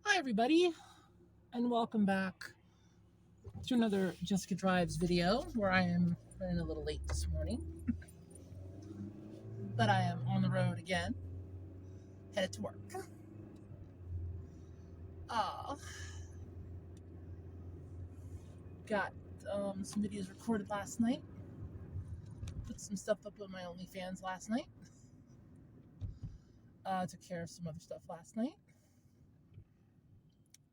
Hi everybody, and welcome back to another Jessica Drives video where I am running a little late this morning, but I am on the road again, headed to work. Uh, got some videos recorded last night, put some stuff up on my OnlyFans last night, took care of some other stuff last night.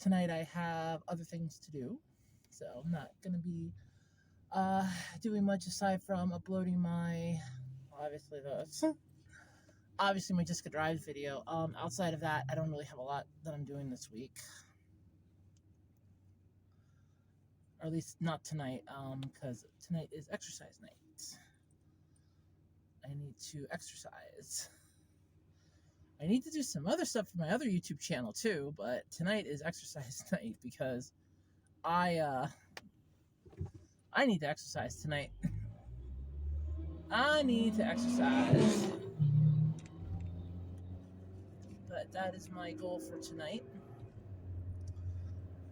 Tonight I have other things to do, so I'm not going to be doing much aside from uploading my, obviously my Jessica Drives video. Outside of that, I don't really have a lot that I'm doing this week. Or at least not tonight, because tonight is exercise night. I need to exercise. I need to do some other stuff for my other YouTube channel too, but tonight is exercise night because I need to exercise tonight. I need to exercise. But that is my goal for tonight.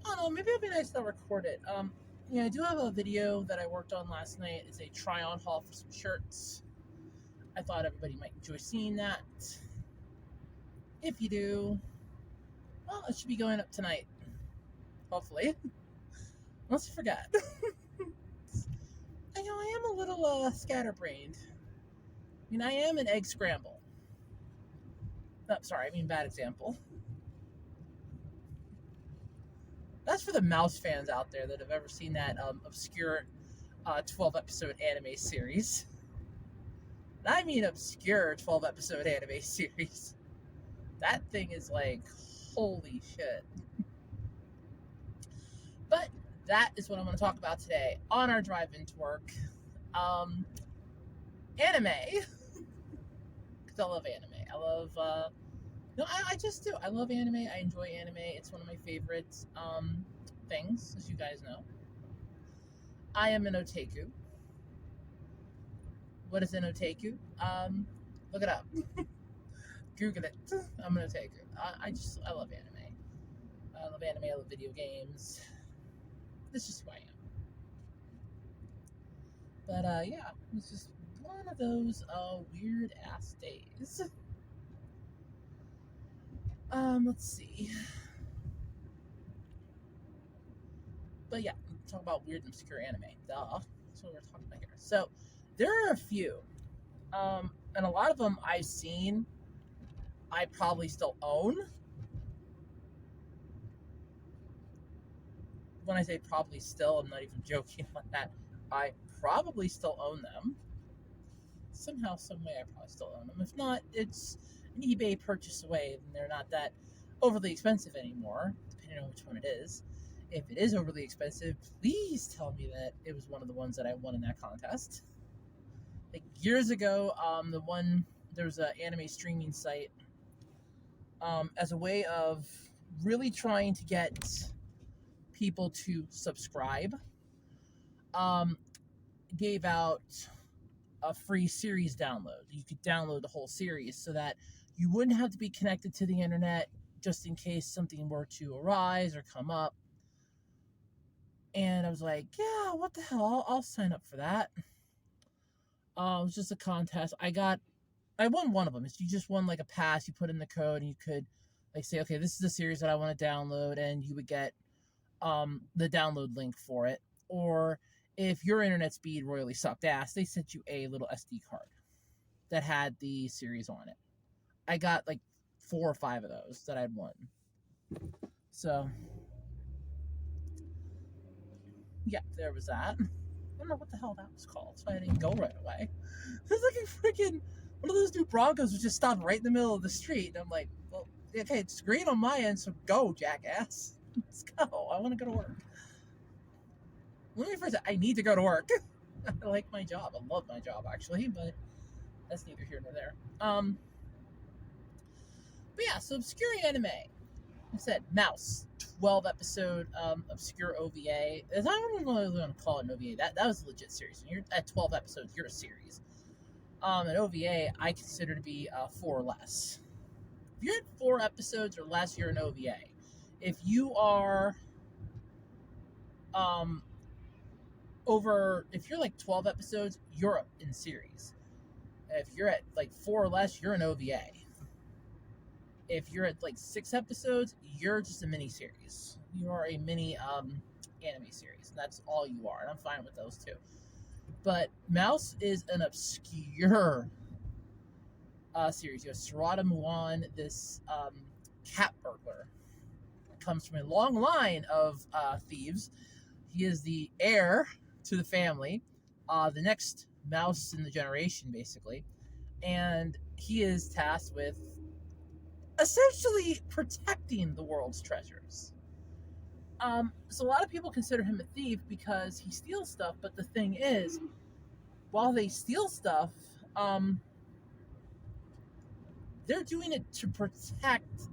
I don't know, maybe it'll be nice to record it. Yeah, I do have a video that I worked on last night. It's a try-on haul for some shirts. I thought everybody might enjoy seeing that. If you do, well, it should be going up tonight. Hopefully. Unless I forget. I know I am a little scatterbrained. I mean, I am an egg scramble. Oh, sorry, I mean bad example. That's for the mouse fans out there that have ever seen that obscure 12-episode anime series. I mean obscure 12-episode anime series. That thing is like, holy shit. But that is what I'm going to talk about today on our drive into work. Anime. Because I love anime. I love, no, I just do. I love anime. I enjoy anime. It's one of my favorite things, as you guys know. I am an otaku. What is an otaku? Look it up. Google it. I'm an otaku. I love anime. I love anime. I love video games. This is just who I am. But yeah, it's just one of those weird ass days. Let's see. But yeah, talk about weird and obscure anime. Duh. That's what we're talking about here. So there are a few. And a lot of them I've seen, I probably still own. When I say probably still, I'm not even joking like that. I probably still own them. Somehow, some way, I probably still own them. If not, it's an eBay purchase away, and they're not that overly expensive anymore, depending on which one it is. If it is overly expensive, please tell me that it was one of the ones that I won in that contest. Like years ago, there's an anime streaming site as a way of really trying to get people to subscribe. Gave out a free series download. You could download the whole series so that you wouldn't have to be connected to the internet just in case something were to arise or come up. And I was like, yeah, what the hell? I'll sign up for that. It was just a contest. I won one of them. You just won like a pass. You put in the code and you could like say, okay, this is the series that I want to download, and you would get the download link for it. Or if your internet speed royally sucked ass, they sent you a little SD card that had the series on it. I got like 4 or 5 of those that I'd won. So, yeah, there was that. I don't know what the hell that was called, so I didn't go right away. It was like a freaking, one of those new Broncos was just stopped right in the middle of the street. And I'm like, well, okay, it's green on my end, so go, jackass. Let's go. I want to go to work. Let me first say, I need to go to work. I like my job. I love my job, actually, but that's neither here nor there. But yeah, so obscure anime. I said, Mouse, 12-episode obscure OVA. I don't even really want to call it an OVA. That was a legit series. When you're at 12 episodes, you're a series. An OVA, I consider to be 4 or less. If you're at 4 episodes or less, you're an OVA. If you are um, if you're like 12 episodes, you're in series. If you're at like 4 or less, you're an OVA. If you're at like 6 episodes, you're just a mini series. You are a mini anime series. And that's all you are. And I'm fine with those too. But Mouse is an obscure series. You have Sarada Muan, this cat burglar. Comes from a long line of thieves. He is the heir to the family, the next mouse in the generation, basically. And he is tasked with essentially protecting the world's treasures. So a lot of people consider him a thief because he steals stuff, but the thing is, while they steal stuff, they're doing it to protect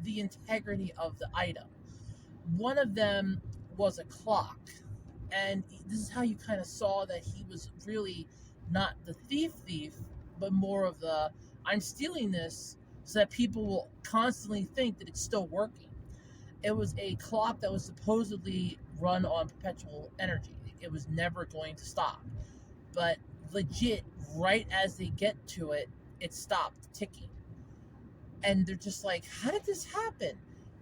the integrity of the item. One of them was a clock, and this is how you kind of saw that he was really not the thief, but more of the I'm stealing this so that people will constantly think that it's still working. It was a clock that was supposedly run on perpetual energy. It was never going to stop. But legit, right as they get to it, it stopped ticking. And they're just like, how did this happen?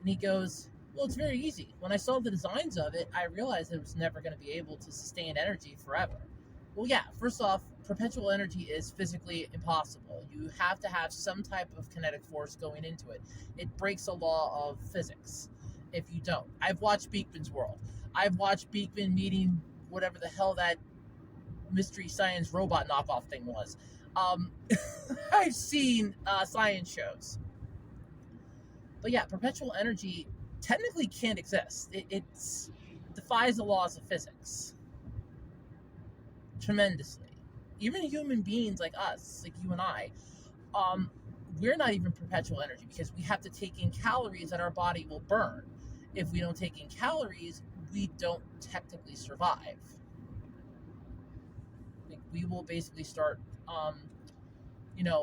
And he goes, well, it's very easy. When I saw the designs of it, I realized it was never going to be able to sustain energy forever. Well, yeah, first off, perpetual energy is physically impossible. You have to have some type of kinetic force going into it. It breaks a law of physics if you don't. I've watched Beekman's World. I've watched Beekman meeting whatever the hell that Mystery Science robot knockoff thing was. I've seen science shows. But yeah, perpetual energy technically can't exist. It defies the laws of physics tremendously. Even human beings like us, like you and I, we're not even perpetual energy because we have to take in calories that our body will burn. If we don't take in calories, we don't technically survive. Like, we will basically start,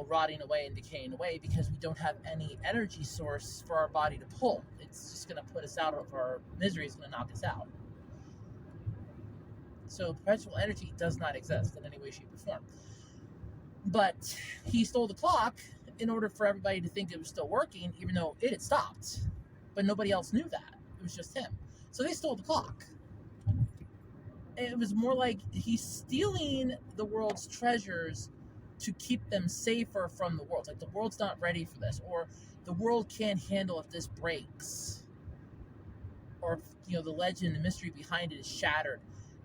rotting away and decaying away because we don't have any energy source for our body to pull. It's just going to put us out of our misery. It's going to knock us out. So perpetual energy does not exist in any way, shape, or form. But he stole the clock in order for everybody to think it was still working, even though it had stopped. But nobody else knew that. It was just him. So they stole the clock. It was more like he's stealing the world's treasures to keep them safer from the world. Like, the world's not ready for this, or the world can't handle if this breaks, or if, the legend, the mystery behind it is shattered.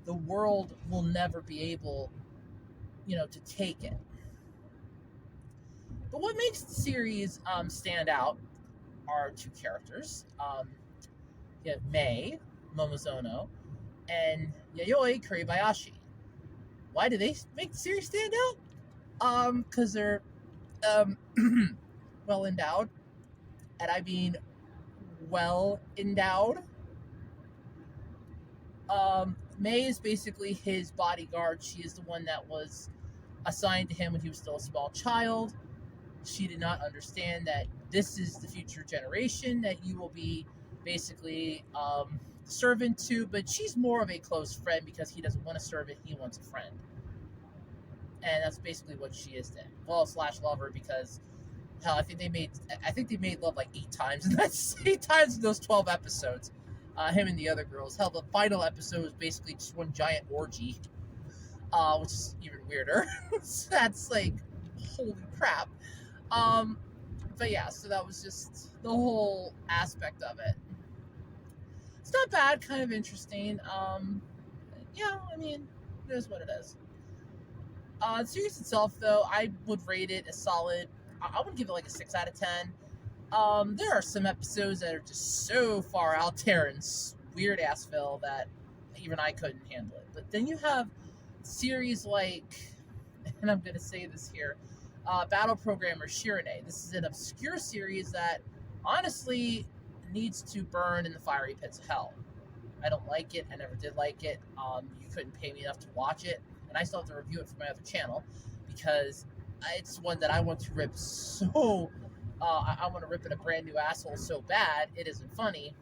The world will never be able, to take it. But what makes the series stand out are two characters. You have Mei Momozono and Yayoi Kuribayashi. Why do they make the series stand out? Because they're well endowed, and I mean well endowed. Mei is basically his bodyguard. She is the one that was assigned to him when he was still a small child. She did not understand that this is the future generation that you will be basically servant to, but she's more of a close friend because he doesn't want a servant, he wants a friend. And that's basically what she is then. Well, / lover, because hell, I think they made love like 8 times, and that's 8 times in those 12 episodes. Him and the other girls. Hell, the final episode was basically just one giant orgy, which is even weirder. So that's like, holy crap. But yeah, so that was just the whole aspect of it. It's not bad, kind of interesting. Yeah, I mean, it is what it is. The series itself, though, I would rate it a solid. I would give it like a 6 out of 10. There are some episodes that are just so far out there and weird ass Phil that even I couldn't handle it. But then you have series like, and I'm gonna say this here, Battle Programmer Shirane. This is an obscure series that honestly needs to burn in the fiery pits of hell. I don't like it. I never did like it. You couldn't pay me enough to watch it, and I still have to review it for my other channel because it's one that I want to rip so I want to rip at a brand new asshole so bad it isn't funny.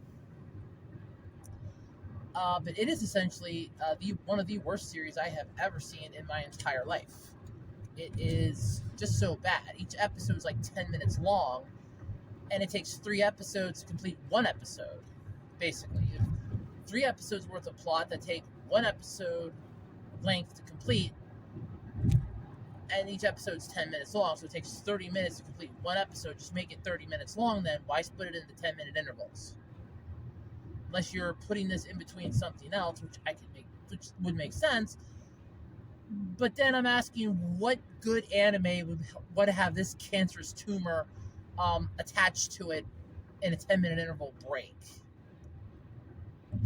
But it is essentially one of the worst series I have ever seen in my entire life. It is just so bad. Each episode is like 10 minutes long, and it takes 3 episodes to complete one episode, basically. 3 episodes worth of plot that take 1 episode length to complete, and each episode's 10 minutes long, so it takes 30 minutes to complete 1 episode. Just make it 30 minutes long then. Why split it into 10-minute intervals? Unless you're putting this in between something else, which would make sense. But then I'm asking, what good anime would have this cancerous tumor attached to it in a 10-minute interval break? I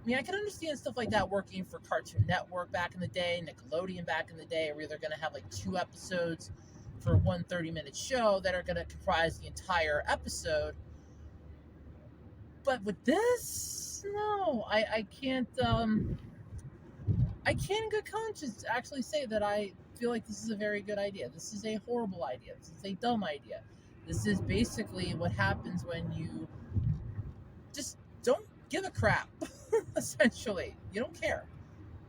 mean, I can understand stuff like that working for Cartoon Network back in the day, Nickelodeon back in the day, where they're going to have like 2 episodes for one 30-minute show that are going to comprise the entire episode. But with this, no, I can't. I can't in good conscience actually say that I feel like this is a very good idea. This is a horrible idea. This is a dumb idea. This is basically what happens when you just don't give a crap. Essentially, you don't care.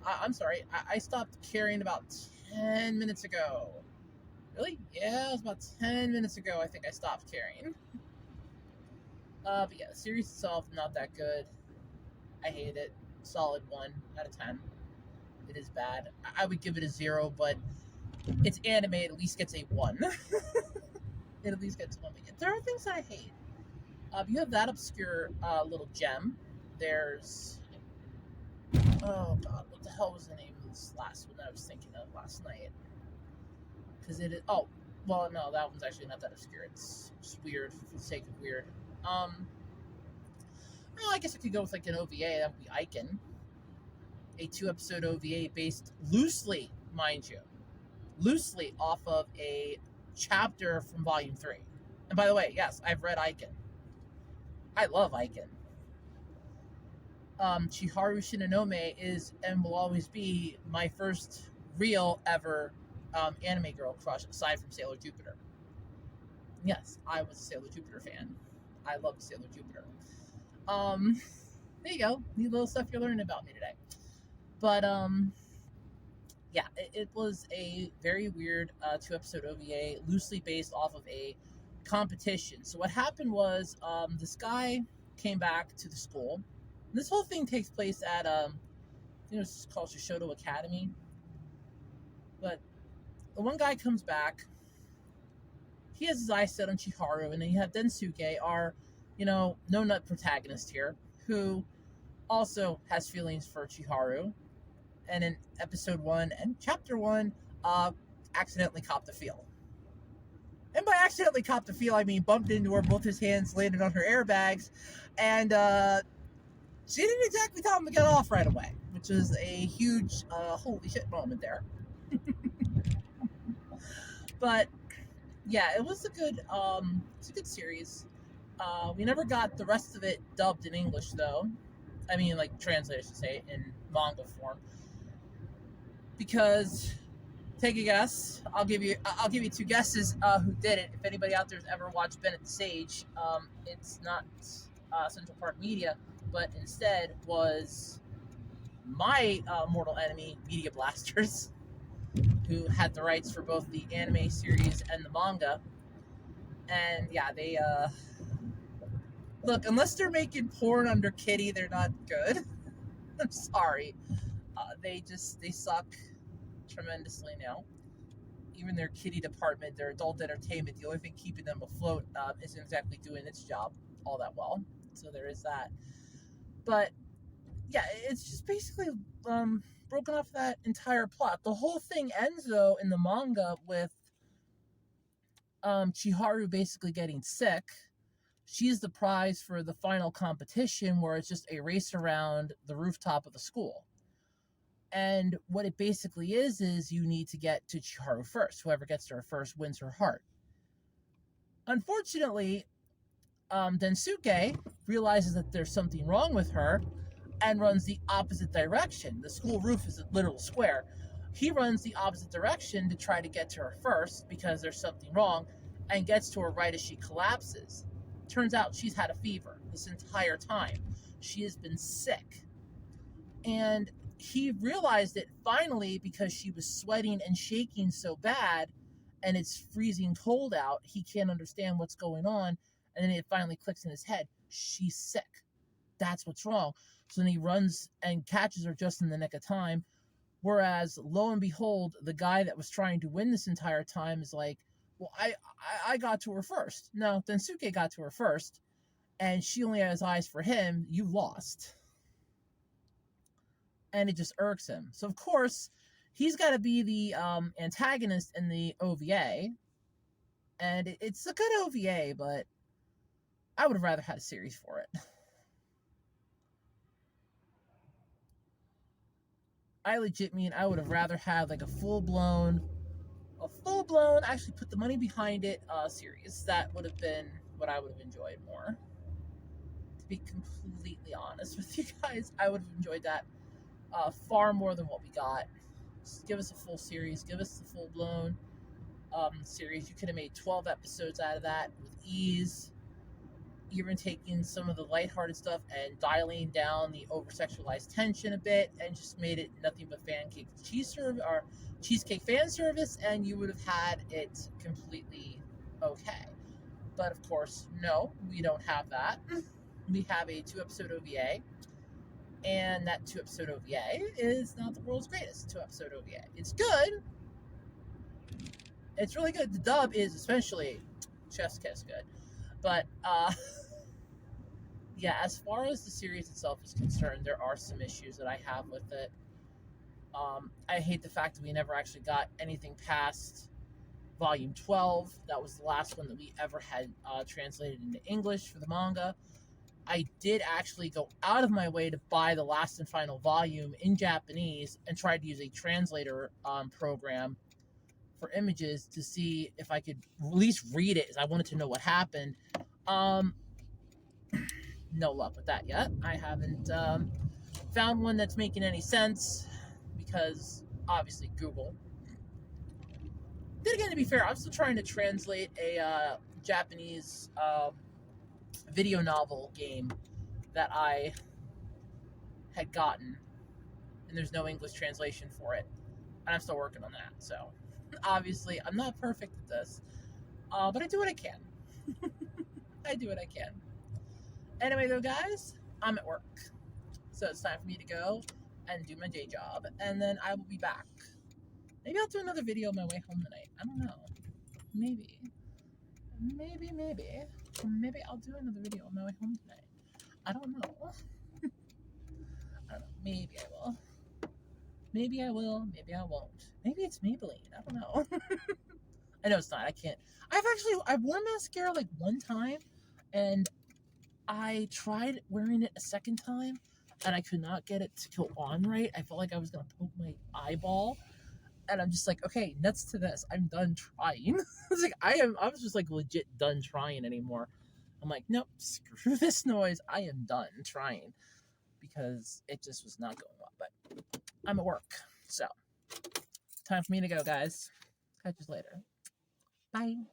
I'm sorry. I stopped caring about 10 minutes ago. Really? Yeah, it was about 10 minutes ago. I think I stopped caring. But yeah, the series itself, not that good. I hate it. Solid 1 out of 10. It is bad. I would give it a 0, but it's anime. It at least gets a 1. It at least gets 1. But there are things that I hate. You have that obscure little gem. There's... Oh, God. What the hell was the name of this last one that I was thinking of last night? Because it is... Oh, well, no, that one's actually not that obscure. It's just weird for the sake of weird. Well, I guess I could go with like an OVA. That would be Icon. A 2-episode OVA based loosely, mind you, loosely off of a chapter from Volume 3. And by the way, yes, I've read Icon. I love Icon. Chiharu Shinonome is and will always be my first real ever anime girl crush aside from Sailor Jupiter. Yes, I was a Sailor Jupiter fan. I love Sailor Jupiter. There you go. Neat little stuff you're learning about me today. But, yeah, it was a very weird 2-episode OVA, loosely based off of a competition. So what happened was, this guy came back to the school. And this whole thing takes place at, it's called Shishoto Academy. But the one guy comes back. He has his eyes set on Chiharu, and then you have Densuke, our, no-nut protagonist here, who also has feelings for Chiharu. And in episode 1 and chapter 1, accidentally copped a feel. And by accidentally copped a feel, I mean bumped into her, both his hands landed on her airbags, and she didn't exactly tell him to get off right away, which was a huge holy shit moment there. But yeah, it was a good series. We never got the rest of it dubbed in English though. I mean, like translated, I should say, in manga form. Because, take a guess. I'll give you 2 guesses who did it. If anybody out there has ever watched Bennett the Sage, it's not Central Park Media, but instead was my mortal enemy, Media Blasters, who had the rights for both the anime series and the manga. And yeah, they look, unless they're making porn under Kitty, they're not good. I'm sorry. They suck tremendously now. Even their kiddie department, their adult entertainment, the only thing keeping them afloat isn't exactly doing its job all that well. So there is that. But yeah, it's just basically broken off that entire plot. The whole thing ends though in the manga with Chiharu basically getting sick. She's the prize for the final competition, where it's just a race around the rooftop of the school. And what it basically is you need to get to Chiharu first. Whoever gets to her first wins her heart. Unfortunately, Densuke realizes that there's something wrong with her and runs the opposite direction. The school roof is a literal square. He runs the opposite direction to try to get to her first because there's something wrong. and gets to her right as she collapses. Turns out she's had a fever this entire time. She has been sick. And he realized it finally because she was sweating and shaking so bad, and it's freezing cold out. He can't understand what's going on. And then it finally clicks in his head. She's sick. That's what's wrong. So then he runs and catches her just in the nick of time. Whereas, lo and behold, the guy that was trying to win this entire time is like, well, I got to her first. No, Densuke got to her first, and she only has eyes for him. You lost. And it just irks him. So, of course, he's got to be the antagonist in the OVA. And it's a good OVA, but I would have rather had a series for it. I legit mean I would have rather had like a full-blown, actually put the money behind it series. That would have been what I would have enjoyed more. To be completely honest with you guys, I would have enjoyed that far more than what we got. Just give us a full series. Give us the full-blown series. You could have made 12 episodes out of that with ease. Even taking some of the lighthearted stuff and dialing down the over-sexualized tension a bit, and just made it nothing but cheesecake fan service, and you would have had it completely okay. But of course, no, we don't have that. We have a 2-episode OVA, and that 2-episode OVA is not the world's greatest 2-episode OVA. It's good. It's really good. The dub is especially chef's kiss good. But yeah, as far as the series itself is concerned, there are some issues that I have with it. I hate the fact that we never actually got anything past volume 12. That was the last one that we ever had translated into English for the manga. I did actually go out of my way to buy the last and final volume in Japanese and tried to use a translator program for images to see if I could at least read it, as I wanted to know what happened. No luck with that yet. I haven't found one that's making any sense, because obviously Google. Then again, to be fair, I'm still trying to translate a Japanese video novel game that I had gotten, and there's no English translation for it, and I'm still working on that. So obviously I'm not perfect at this, but I do what I can. I do what I can. Anyway, though, guys, I'm at work, so it's time for me to go and do my day job, and then I will be back. Maybe I'll do another video on my way home tonight. I don't know. Maybe I'll do another video on my way home tonight. I don't know. I don't know. Maybe I will. Maybe I will. Maybe I won't. Maybe it's Maybelline. I don't know. I know it's not. I can't. I wore mascara like one time, and I tried wearing it a second time, and I could not get it to go on right. I felt like I was gonna poke my eyeball, and I'm just like, okay, nuts to this. I'm done trying. I was just like legit done trying anymore. I'm like, nope, screw this noise. I am done trying, because it just was not going well. But I'm at work, so time for me to go, guys. Catch you later. Bye.